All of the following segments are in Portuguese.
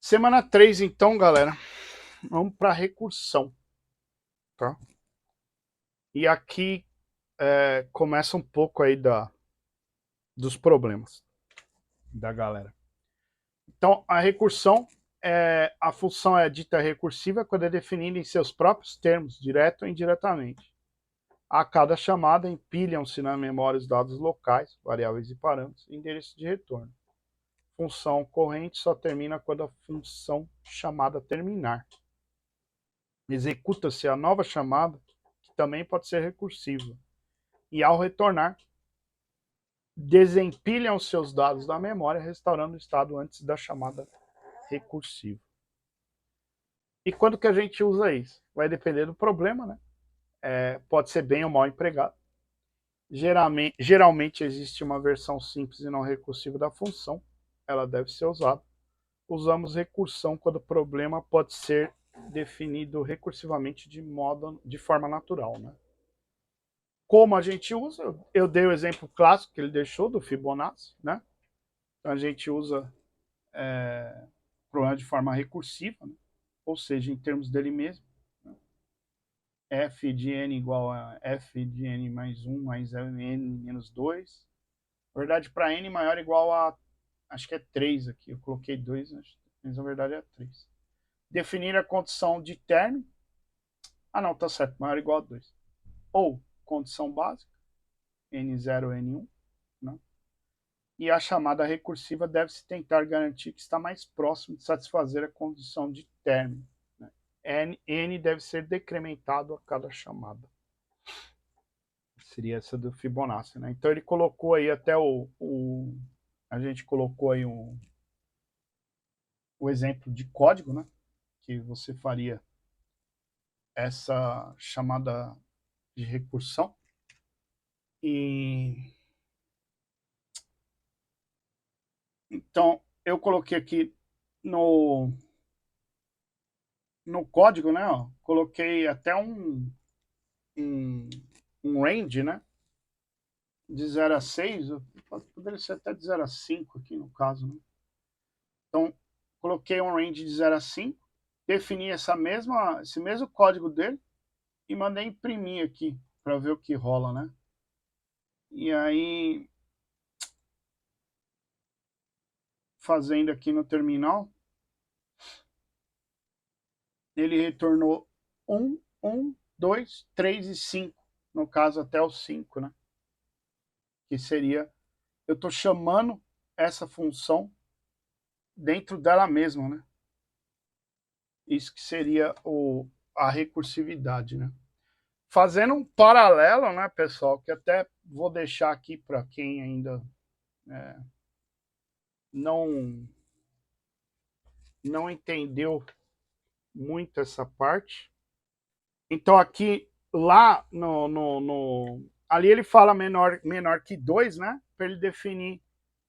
Semana 3, então, galera, vamos para recursão, tá? E aqui começa um pouco aí dos problemas da galera. Então, a recursão, a função é dita recursiva quando é definida em seus próprios termos, direto ou indiretamente. A cada chamada, empilham-se na memória os dados locais, variáveis e parâmetros, e endereço de retorno. Função corrente só termina quando a função chamada terminar. Executa-se a nova chamada, que também pode ser recursiva. E ao retornar, desempilham os seus dados da memória, restaurando o estado antes da chamada recursiva. E quando que a gente usa isso? Vai depender do problema, né? Pode ser bem ou mal empregado. Geralmente existe uma versão simples e não recursiva da função. Ela deve ser usada. Usamos recursão quando o problema pode ser definido recursivamente de forma natural, né? Como a gente usa, eu dei o exemplo clássico que ele deixou do Fibonacci, né? Então a gente usa o problema de forma recursiva, né? Ou seja, em termos dele mesmo, né? F de n igual a f de n mais 1 mais n menos 2. Na verdade, para n maior ou igual a, acho que é 3 aqui, eu coloquei 2, mas na verdade é 3. Definir a condição de término, não, tá certo, maior ou igual a 2. Ou condição básica, n0, n1, né? E a chamada recursiva deve-se tentar garantir que está mais próximo de satisfazer a condição de término, né? N deve ser decrementado a cada chamada. Seria essa do Fibonacci, né? Então ele colocou aí até a gente colocou aí o exemplo de código, né? Que você faria essa chamada de recursão. E então eu coloquei aqui no, no código, né? Ó, coloquei até um, um range, né? De 0 a 6, poderia ser até de 0 a 5 aqui no caso, né? Então, coloquei um range de 0 a 5, defini esse mesmo código dele e mandei imprimir aqui para ver o que rola, né? E aí, fazendo aqui no terminal, ele retornou 1, 1, 2, 3 e 5. No caso, até o 5, né? Que seria, eu estou chamando essa função dentro dela mesma, né? Isso que seria a recursividade, né? Fazendo um paralelo, né, pessoal, que até vou deixar aqui para quem ainda não não entendeu muito essa parte. Então aqui, lá ali ele fala menor que 2, né, para ele definir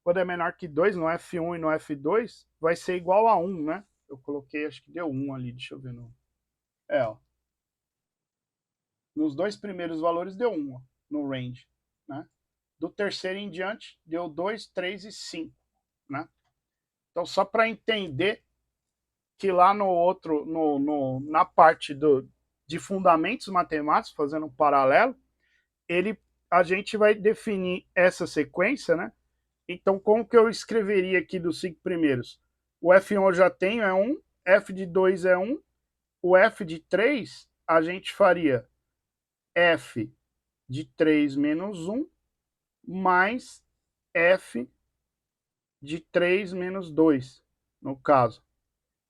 quando é menor que 2 no F1 e no F2, vai ser igual a 1, né? Eu coloquei, acho que deu 1 ali, deixa eu ver. Ó. Nos dois primeiros valores deu 1 ó, no range, né? Do terceiro em diante, deu 2, 3 e 5, né? Então, só para entender que lá no outro, na parte de fundamentos matemáticos, fazendo um paralelo, a gente vai definir essa sequência, né? Então, como que eu escreveria aqui dos 5 primeiros? O F1 eu já tenho, é 1, F de 2 é 1, o F de 3 a gente faria F de 3 menos 1 mais F de 3 menos 2, no caso.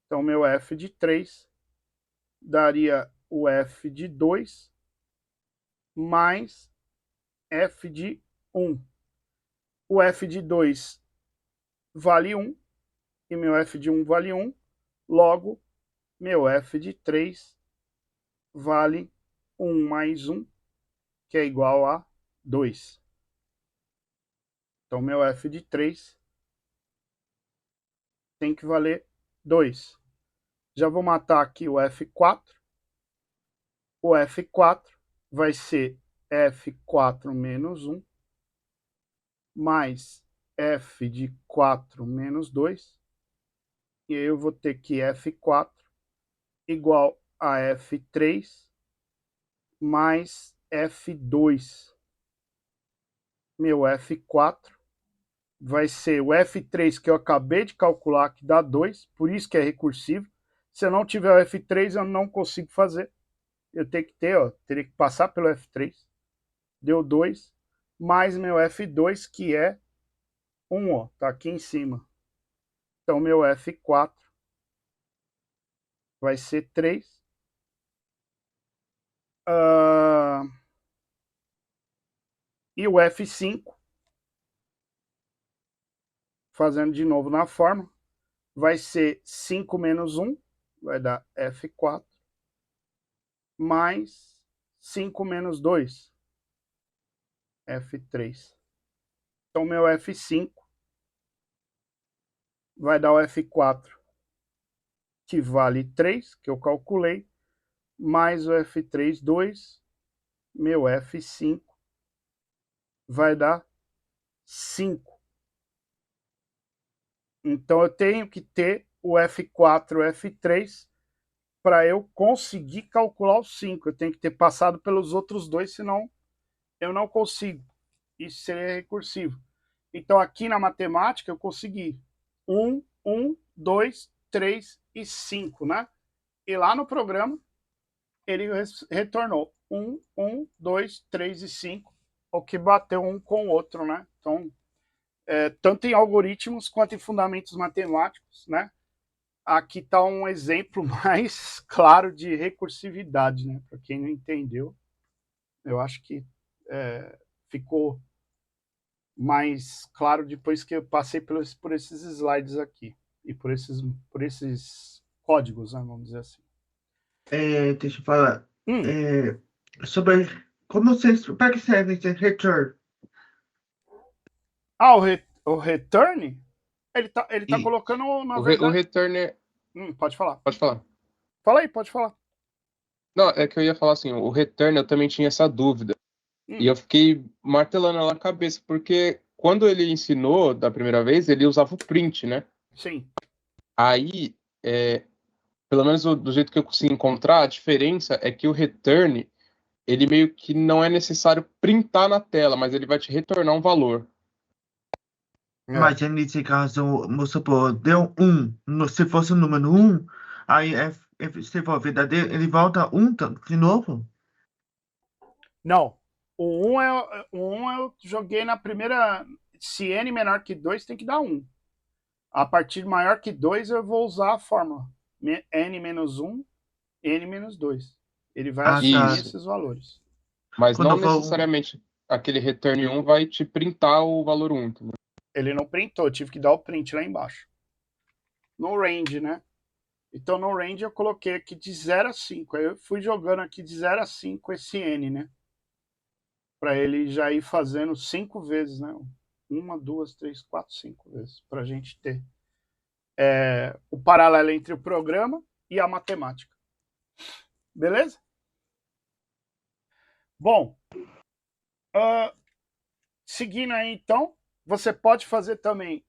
Então, meu F de 3 daria o F de 2 mais F de 1. O F de 2 vale 1 e meu F de 1 vale 1. Logo, meu F de 3 vale 1 mais 1, que é igual a 2. Então, meu F de 3 tem que valer 2. Já vou matar aqui o F4. O F4 vai ser F4 menos 1 mais F de 4 menos 2 E aí eu vou ter que F4 igual a F3 mais F2. Meu F4 vai ser o F3 que eu acabei de calcular, que dá 2, por isso que é recursivo. Se eu não tiver o F3, eu não consigo fazer. Eu tenho que ter, ó, teria que passar pelo F3. Deu 2, mais meu F2, que é 1, ó, tá aqui em cima. Então, meu F4 vai ser 3. E o F5, fazendo de novo na forma, vai ser 5 menos 1, vai dar F4, mais 5 menos 2, F3. Então, meu F5 vai dar o F4, que vale 3, que eu calculei, mais o F3, 2, meu F5 vai dar 5. Então, eu tenho que ter o F4 e o F3 para eu conseguir calcular o 5. Eu tenho que ter passado pelos outros dois, senão eu não consigo. Isso seria recursivo. Então, aqui na matemática, eu consegui 1, 1, 2, 3 e 5, né? E lá no programa, ele retornou 1, 1, 2, 3 e 5, o que bateu um com o outro, né? Então, tanto em algoritmos quanto em fundamentos matemáticos, né? Aqui está um exemplo mais claro de recursividade, né? Para quem não entendeu, eu acho que ficou mais claro depois que eu passei por esses slides aqui e por esses códigos, né, vamos dizer assim. Deixa eu falar. Hum. Sobre como vocês. Para que serve esse return? Ah, o return, ele tá E, colocando, na O verdade... return é... Pode falar. Pode falar. Fala aí, pode falar. Não, é que eu ia falar assim, o return eu também tinha essa dúvida. E eu fiquei martelando ela na cabeça, porque quando ele ensinou da primeira vez, ele usava o print, né? Sim. Aí, pelo menos do jeito que eu consegui encontrar, a diferença é que o return, ele meio que não é necessário printar na tela, mas ele vai te retornar um valor. mas nesse caso, vamos supor, deu se fosse o número 1, aí se for verdadeiro, ele volta 1 de novo? Não. O 1 eu joguei na primeira. Se n menor que 2, tem que dar 1. A partir de maior que 2, eu vou usar a fórmula. N menos 1, N menos 2. Ele vai Ah, assumir tá. Isso. esses valores. Mas Quando não for 1. necessariamente aquele return 1 vai te printar o valor 1, entendeu? Ele não printou, eu tive que dar o print lá embaixo. No range, né? Então no range eu coloquei aqui de 0 a 5. Aí eu fui jogando aqui de 0 a 5 esse N, né? Para ele já ir fazendo 5 vezes, né? 1, 2, 3, 4, 5 vezes. Para a gente ter o paralelo entre o programa e a matemática. Beleza? Bom, seguindo aí então, você pode fazer também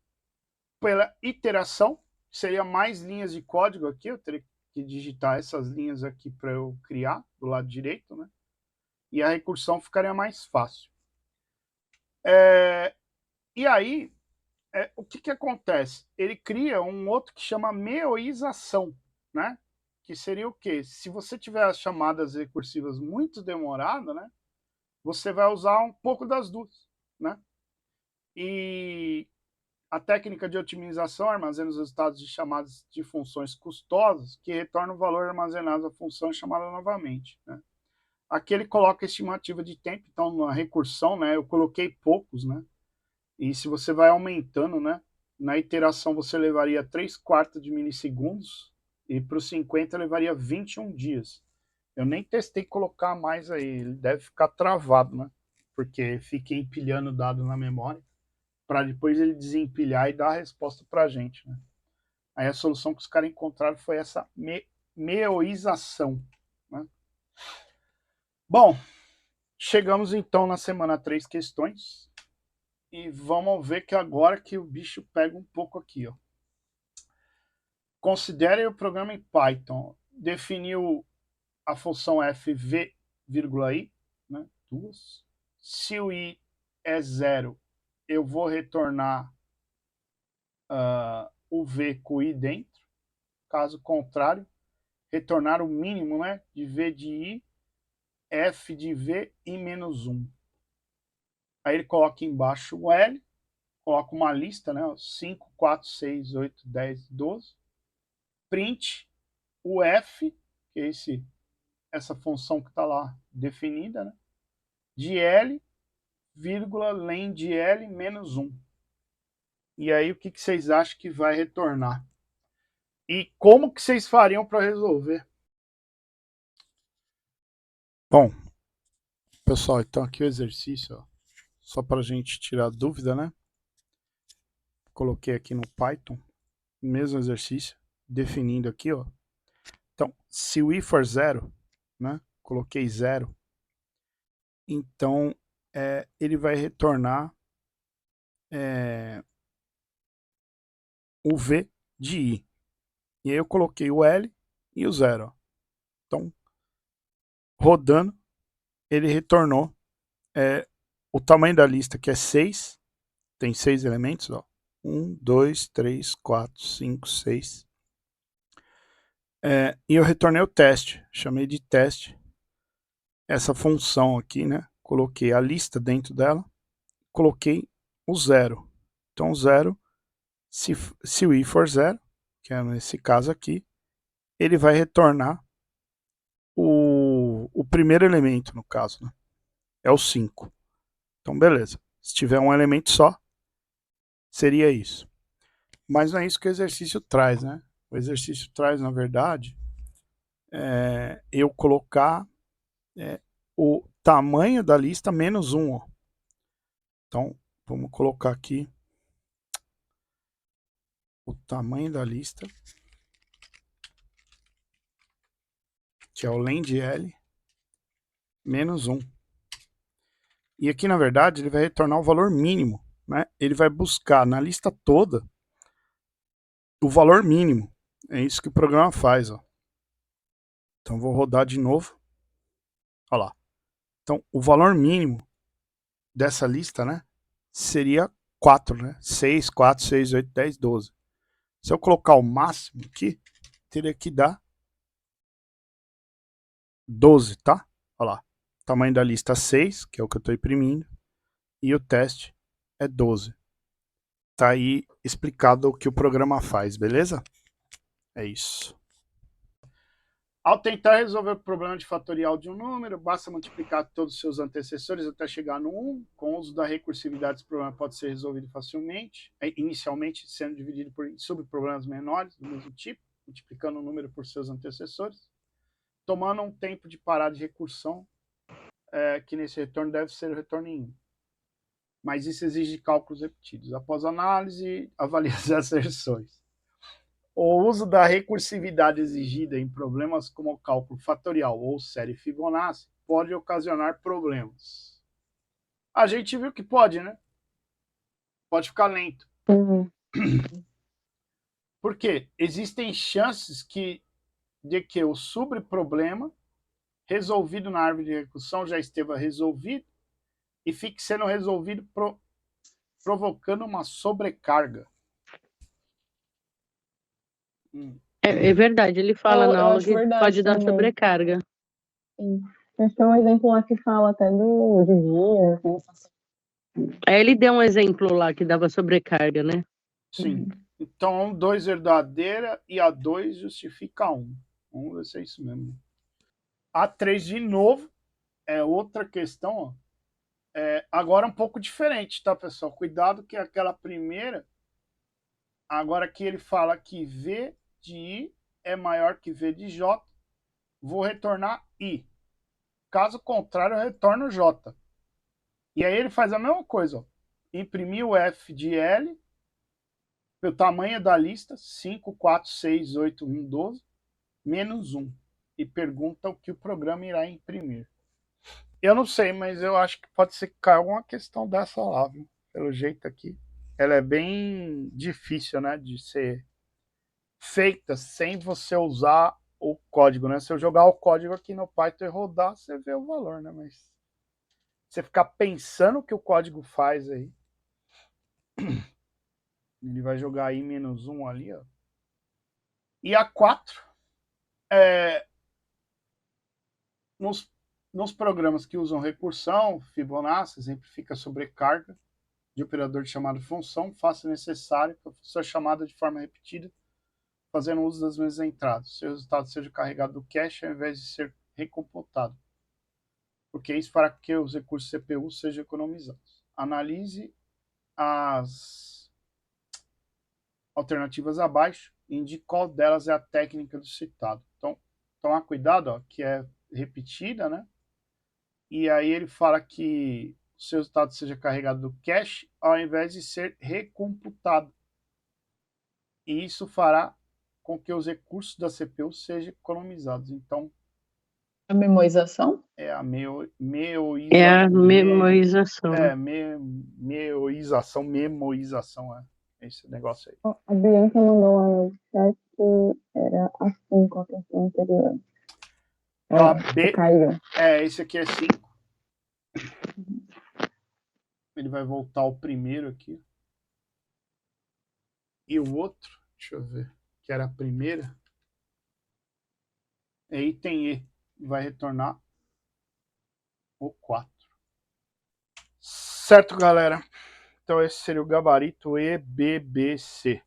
pela iteração, seria mais linhas de código aqui, eu teria que digitar essas linhas aqui para eu criar do lado direito, né? E a recursão ficaria mais fácil. E aí, o que acontece? Ele cria um outro que chama meoização, né? Que seria o quê? Se você tiver as chamadas recursivas muito demoradas, né? Você vai usar um pouco das duas, né? E a técnica de otimização armazena os resultados de chamadas de funções custosas que retornam o valor armazenado à função chamada novamente, né? Aqui ele coloca a estimativa de tempo, então na recursão, né? Eu coloquei poucos, né? E se você vai aumentando, né? Na iteração você levaria 3/4 de milissegundos e para os 50 levaria 21 dias. Eu nem testei colocar mais aí, ele deve ficar travado, né? Porque fica empilhando dado na memória para depois ele desempilhar e dar a resposta para a gente, né? Aí a solução que os caras encontraram foi essa meoização, né? Bom, chegamos então na semana 3 questões. E vamos ver que agora que o bicho pega um pouco aqui, ó. Considere o programa em Python. Definiu a função fv, i, né? 2. Se o i é 0, eu vou retornar o v com o i dentro. Caso contrário, retornar o mínimo, né, de v de i, f de v e menos 1. Aí ele coloca embaixo o L, coloca uma lista, né, 5, 4, 6, 8, 10, 12. Print o f, que é essa função que está lá definida, né, de L, vírgula, len de L menos 1. E aí o que vocês acham que vai retornar? E como que vocês fariam para resolver? Bom, pessoal, então aqui o exercício, ó, só para a gente tirar dúvida, né? Coloquei aqui no Python, o mesmo exercício, definindo aqui, ó. Então, se o i for 0, né? Coloquei 0. Então, ele vai retornar o v de i. E aí eu coloquei o L e o 0. Ó. Então, rodando, ele retornou o tamanho da lista, que é 6. Tem 6 elementos, ó. 1, 2, 3, 4, 5, 6. E eu retornei o teste, chamei de teste essa função aqui, né? Coloquei a lista dentro dela, coloquei o 0. Então, 0, se o i for 0, que é nesse caso aqui, ele vai retornar o primeiro elemento, no caso, né? É o 5. Então, beleza. Se tiver um elemento só, seria isso. Mas não é isso que o exercício traz, né? O exercício traz, na verdade, eu colocar o tamanho da lista menos 1. Ó. Então, vamos colocar aqui o tamanho da lista, que é o len de L, menos 1. E aqui, na verdade, ele vai retornar o valor mínimo. Né? Ele vai buscar na lista toda o valor mínimo. É isso que o programa faz. Ó. Então, vou rodar de novo. Olha lá. Então, o valor mínimo dessa lista, né, seria 4, né? 6, 4, 6, 8, 10, 12. Se eu colocar o máximo aqui, teria que dar 12, tá? Olha lá. O tamanho da lista 6, que é o que eu estou imprimindo, e o teste é 12. Tá aí explicado o que o programa faz, beleza? É isso. Ao tentar resolver o problema de fatorial de um número, basta multiplicar todos os seus antecessores até chegar no 1. Com o uso da recursividade, esse problema pode ser resolvido facilmente, inicialmente sendo dividido por subproblemas menores do mesmo tipo, multiplicando o número por seus antecessores, tomando um tempo de parada de recursão, que nesse retorno deve ser o retorno em 1. Mas isso exige cálculos repetidos. Após análise, avalie as asserções. O uso da recursividade exigida em problemas como cálculo fatorial ou série Fibonacci pode ocasionar problemas. A gente viu que pode, né? Pode ficar lento. Por quê? Existem chances de que o subproblema resolvido na árvore de recursão já esteja resolvido e fique sendo resolvido provocando uma sobrecarga. É verdade, ele fala na aula que pode dar também. sobrecarga. Sim. Acho que é um exemplo lá que fala até do dia. Ele deu um exemplo lá que dava sobrecarga, né? Sim. Então, 2 verdadeira e a 2 justifica 1. Vamos ver se é isso mesmo. A 3 de novo é outra questão. Ó. Agora um pouco diferente, tá, pessoal? Cuidado que aquela primeira, agora que ele fala que V de I é maior que V de J, vou retornar I. Caso contrário, eu retorno J. E aí ele faz a mesma coisa. Ó. Imprimir o F de L, o tamanho da lista, 5, 4, 6, 8, 1, 12, menos 1. E pergunta o que o programa irá imprimir. Eu não sei, mas eu acho que pode ser que caia alguma questão dessa lá, viu? Pelo jeito aqui. Ela é bem difícil, né, de ser feitas sem você usar o código, né? Se eu jogar o código aqui no Python e rodar, você vê o valor, né? Mas você ficar pensando o que o código faz aí, ele vai jogar aí -1 ali, ó. E a 4, nos programas que usam recursão, Fibonacci exemplifica a sobrecarga de operador de chamada função, faça necessário que a função é chamada de forma repetida, fazendo uso das mesmas entradas. Se o resultado seja carregado do cache ao invés de ser recomputado. Porque isso para que os recursos CPU sejam economizados. Analise as alternativas abaixo e indique qual delas é a técnica do citado. Então, tomar cuidado, ó, que é repetida, né? E aí ele fala que o seu resultado seja carregado do cache ao invés de ser recomputado. E isso fará com que os recursos da CPU sejam economizados. Então, A memorização? é a É a memorização. memorização, esse negócio aí. A Bianca mandou lá no chat que era a 5 a questão anterior. Então, a Você B, caiu. esse aqui é 5. Ele vai voltar ao primeiro aqui. E o outro, deixa eu ver, que era a primeira, é item E. Vai retornar o 4. Certo, galera? Então esse seria o gabarito EBBC.